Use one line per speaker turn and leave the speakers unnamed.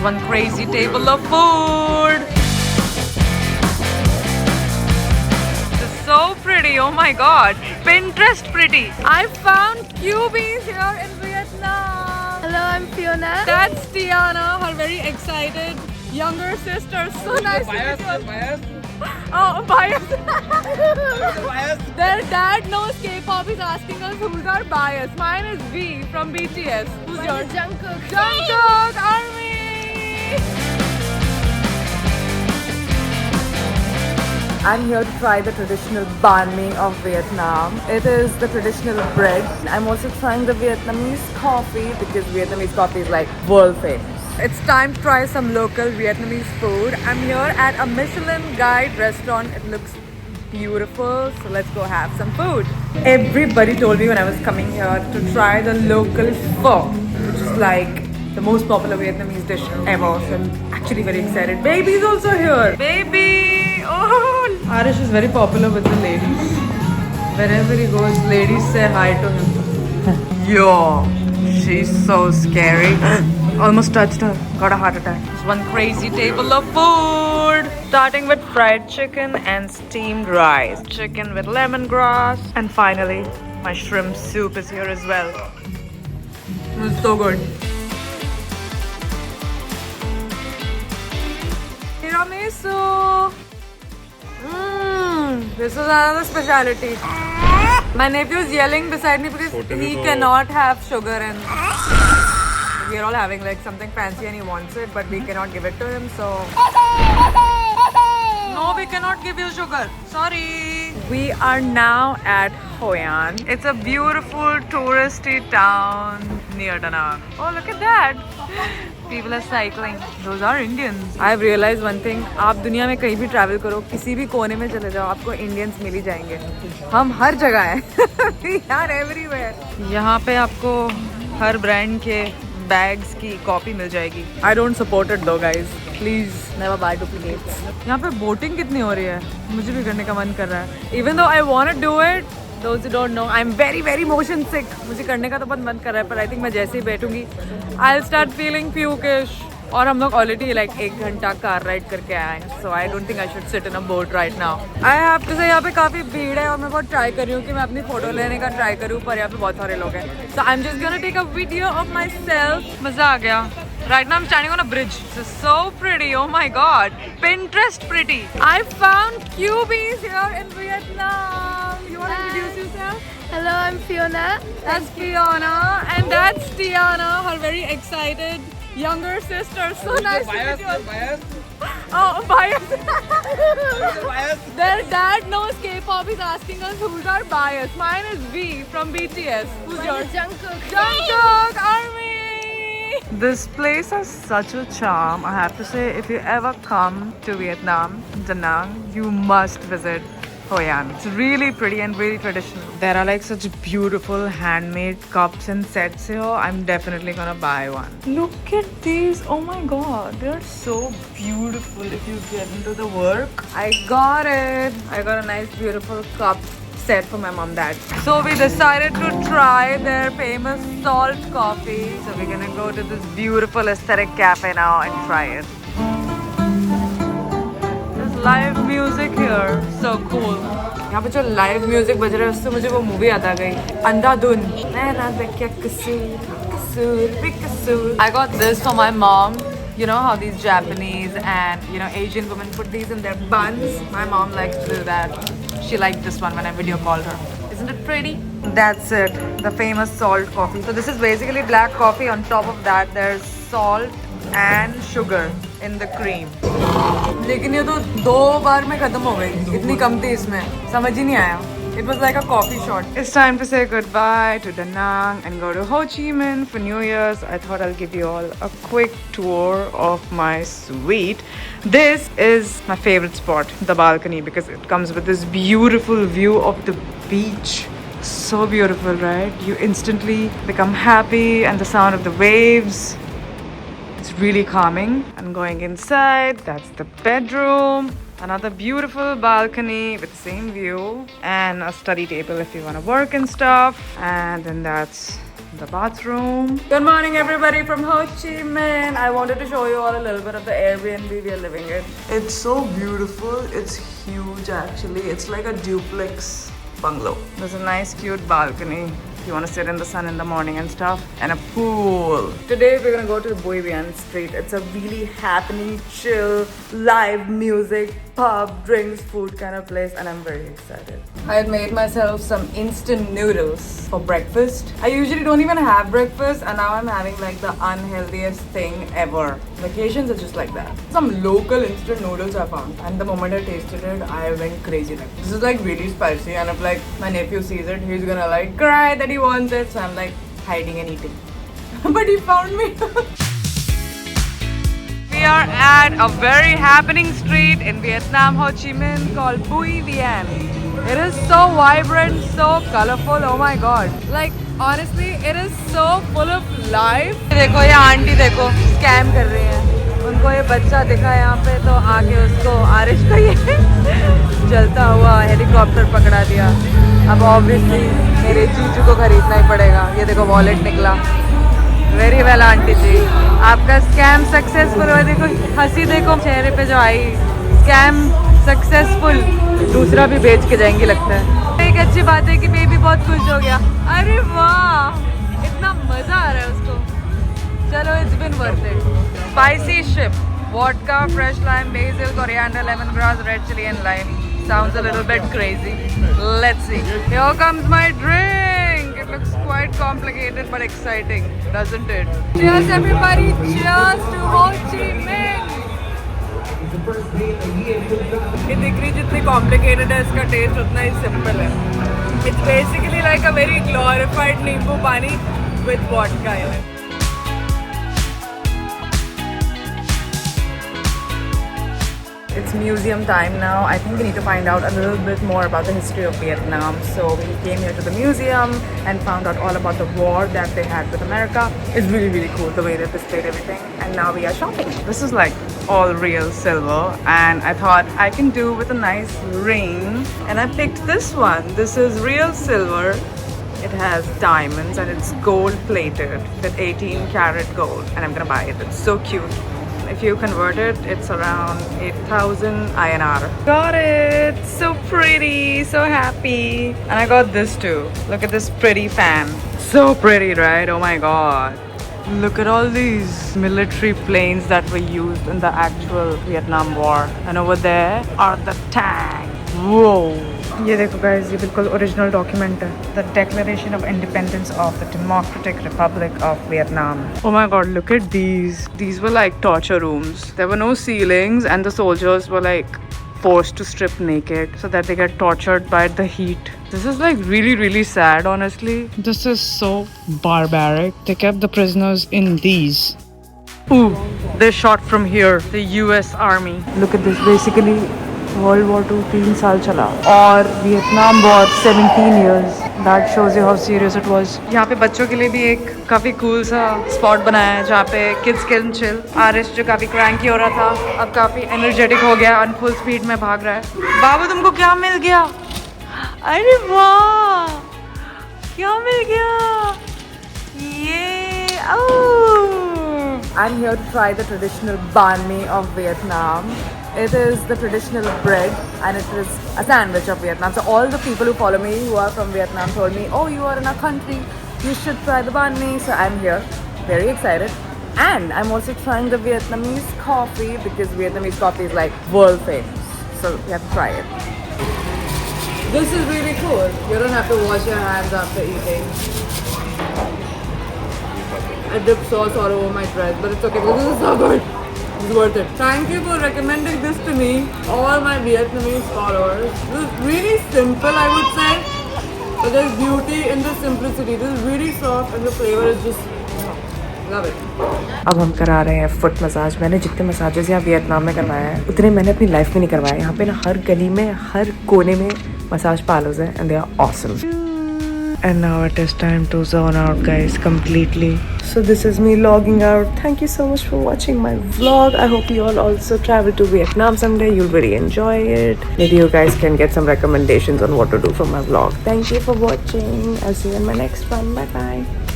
One crazy table of food. This is so pretty. Oh my god. Pinterest pretty. I found QBs here in Vietnam.
Hello, I'm Fiona.
That's Tiana, her very excited younger sister. So nice to meet you. Oh, bias. Their dad knows K-pop. He's asking us who's our bias. Mine is V from BTS. Who's yours?
Jungkook.
Jungkook Army. I'm here to try the traditional banh mi of Vietnam. It is the traditional bread. I'm also trying the Vietnamese coffee because Vietnamese coffee is like world famous. It's time to try some local Vietnamese food. I'm here at a Michelin Guide restaurant. It looks beautiful, so let's go have some food. Everybody told me when I was coming here to try the local pho, which is like the most popular Vietnamese dish ever. So I'm actually very excited. Baby's also here. Baby! Oh! Arish is very popular with the ladies. Wherever he goes, ladies say hi to him. Yo! She's so scary. Almost touched her. Got a heart attack. It's one crazy table of food. Starting with fried chicken and steamed rice. Chicken with lemongrass. And finally, my shrimp soup is here as well. It's so good. Tiramisu. This is another specialty. My nephew is yelling beside me because he cannot have sugar and we are all having like something fancy and he wants it, but we cannot give it to him, so no, we cannot give you sugar. Sorry. We are now at Hoi An. It's a beautiful touristy town near Da Nang. Oh, look at that. People are cycling. Those are Indians. I have realized one thing. आप दुनिया में कहीं भी travel करो, किसी भी कोने में चले जाओ, आपको Indians मिल ही जाएंगे. हम हर जगह हैं. We are everywhere. यहाँ पे आपको हर brand के bags की copy मिल जाएगी. I don't support it though, guys. Please never buy duplicates. यहाँ पे boating कितनी हो रही है? मुझे भी करने का मन कर रहा है. Even though I want to do it, those who don't know, I'm very motion sick. मुझे करने का तो बहुत मन कर रहा है, पर I think मैं जैसे ही बैठूंगी, I'll start feeling pukish. और हम लोग already like 1 घंटा कार राइड करके आए हैं, so I don't think I should sit in a boat right now. I have to say यहाँ पे काफी भीड़ है और मैं बहुत ट्राई कर रही हूँ कि मैं अपनी फोटो लेने का ट्राई करूँ, पर यहाँ पे बहुत सारे लोग हैं. So I'm just gonna take a video of myself. मजा आ गया. Right now I'm standing on a bridge. This is so pretty. Oh my god. Pinterest pretty. I found QBs here in Vietnam. You want to introduce yourself?
Hello, I'm Fiona.
That's Fiona and that's Tiana, her very excited younger sister. So nice to meet you. Oh, bias. Their dad knows K-pop. He's asking us who's our bias. Mine is V from BTS. Who's yours?
Jungkook.
Jungkook Army. This place has such a charm. I have to say, if you ever come to Vietnam, Da Nang, you must visit Hoi An. It's really pretty and very traditional. There are like such beautiful handmade cups and sets here. I'm definitely gonna buy one. Look at these. Oh my god, they're so beautiful if you get into the work. I got it. I got a nice beautiful cup set for my mom dad. So we decided to try their famous salt coffee. So we're gonna go to this beautiful aesthetic cafe now and try it. There's live music here. So cool. यहाँ पे जो live music बज रहा है उससे मुझे वो movie याद आ गई. अंधाधुन. I got this for my mom. You know how these Japanese and Asian women put these in their buns? My mom likes to do that. She liked this one when I video called her. Isn't it pretty? That's it. The famous salt coffee. So this is basically black coffee. On top of that there's salt and sugar in the cream. लेकिन ये तो 2 बार में खत्म हो गई. इतनी कम थी इसमें. समझ ही नहीं आया. It was like a coffee shot. It's time to say goodbye to Da Nang and go to Ho Chi Minh for New Year's. I thought I'll give you all a quick tour of my suite. This is my favorite spot, the balcony, because it comes with this beautiful view of the beach. So beautiful, right? You instantly become happy and the sound of the waves. It's really calming. And going inside, that's the bedroom. Another beautiful balcony with the same view and a study table if you want to work and stuff. And then that's the bathroom. Good morning everybody from Ho Chi Minh. I wanted to show you all a little bit of the Airbnb we are living in. It's so beautiful. It's huge actually. It's like a duplex bungalow. There's a nice cute balcony if you want to sit in the sun in the morning and stuff, and a pool. Today we're gonna go to Bui Vian Street. It's a really happening, chill, live music, pub, drinks, food kind of place, and I'm very excited. I had made myself some instant noodles for breakfast. I usually don't even have breakfast, and now I'm having like the unhealthiest thing ever. Vacations are just like that. Some local instant noodles I found, and the moment I tasted it, I went crazy. Like, this is like really spicy, and if like my nephew sees it, he's gonna like cry that he wants it. So I'm like hiding and eating. But he found me. We are at a very happening street in Vietnam, Ho Chi Minh, called Bui Vian. It is so vibrant, so colorful. Oh my god! Like honestly, it is so full of life. देखो ये aunty देखो scam कर रही हैं. उनको ये बच्चा दिखा यहाँ पे तो आके उसको आरिश को ये जलता हुआ हेलीकॉप्टर पकड़ा दिया. अब obviously मेरे चीचू को खरीदना ही पड़ेगा. ये देखो वॉलेट निकला. वेरी वेल आंटी जी, आपका स्कैम सक्सेसफुल हुआ. देखो हंसी देखो चेहरे पे जो आई. Scam successful. दूसरा भी बेच के जाएंगे लगता है. एक अच्छी बात है कि बेबी बहुत खुश हो गया. अरे वाह, इतना मजा आ रहा है उसको. चलो, it's been worth it. Spicy ship, vodka, fresh lime, basil, coriander, lemongrass, red chili and lime. Sounds a little bit crazy. Let's see. Here comes my drink. It looks quite complicated but exciting, doesn't it? Cheers everybody, cheers to Ho Chi Minh. ये degree जितनी complicated है, इसका test उतना ही simple है. It's basically like a very glorified नींबू पानी with vodka in it. It's museum time now. I think we need to find out a little bit more about the history of Vietnam. So we came here to the museum and found out all about the war that they had with America. It's really, really cool the way they displayed everything. And now we are shopping. This is like all real silver, and I thought I can do with a nice ring. And I picked this one. This is real silver. It has diamonds and it's gold plated with 18 karat gold. And I'm gonna buy it. It's so cute. If you convert it, it's around 8,000 INR. Got it! So pretty, so happy. And I got this too. Look at this pretty fan. So pretty, right? Oh my god. Look at all these military planes that were used in the actual Vietnam War. And over there are the tanks. Whoa! ये देखो guys, ये बिल्कुल original document है. The Declaration of Independence of the Democratic Republic of Vietnam. Oh my god, look at these. These were like torture rooms. There were no ceilings and the soldiers were like forced to strip naked so that they get tortured by the heat. This is like really, really sad, honestly. This is so barbaric. They kept the prisoners in these. Ooh, they shot from here. The US Army. Look at this, basically World War II 3 साल चला और Vietnam War 17 years. That shows you how serious it was. यहाँ पे बच्चों के लिए भी एक काफी cool सा spot बनाया है जहाँ पे kids can chill. आरिश जो काफी cranky हो रहा था अब काफी energetic हो गया और full speed में भाग रहा है. बाबू तुमको क्या मिल गया? अरे वाह, क्या मिल गया? ये I'm here to try the traditional banh mi of Vietnam. It is the traditional bread and it is a sandwich of Vietnam. So all the people who follow me who are from Vietnam told me, oh, you are in our country, you should try the banh mi. So I'm here, very excited. And I'm also trying the Vietnamese coffee because Vietnamese coffee is like world famous. So you have to try it. This is really cool. You don't have to wash your hands after eating. I dipped sauce all over my dress, but it's okay because this is so good. It's worth it. Thank you for recommending this to me, all my Vietnamese followers. This is really simple, I would say, but there's beauty in the simplicity. This is really soft and the flavor is just love it. अब हम करा रहे हैं foot massage. मैंने जितने massages यहाँ Vietnam में करवाए हैं उतने मैंने अपनी लाइफ में नहीं करवाए. यहाँ पे ना हर गली में हर कोने में मसाज पार्लर्स हैं and they are awesome. And now it is time to zone out, guys, completely. So this is me logging out. Thank you so much for watching my vlog. I hope you all also travel to Vietnam someday. You'll really enjoy it. Maybe you guys can get some recommendations on what to do for my vlog. Thank you for watching. I'll see you in my next one. Bye bye.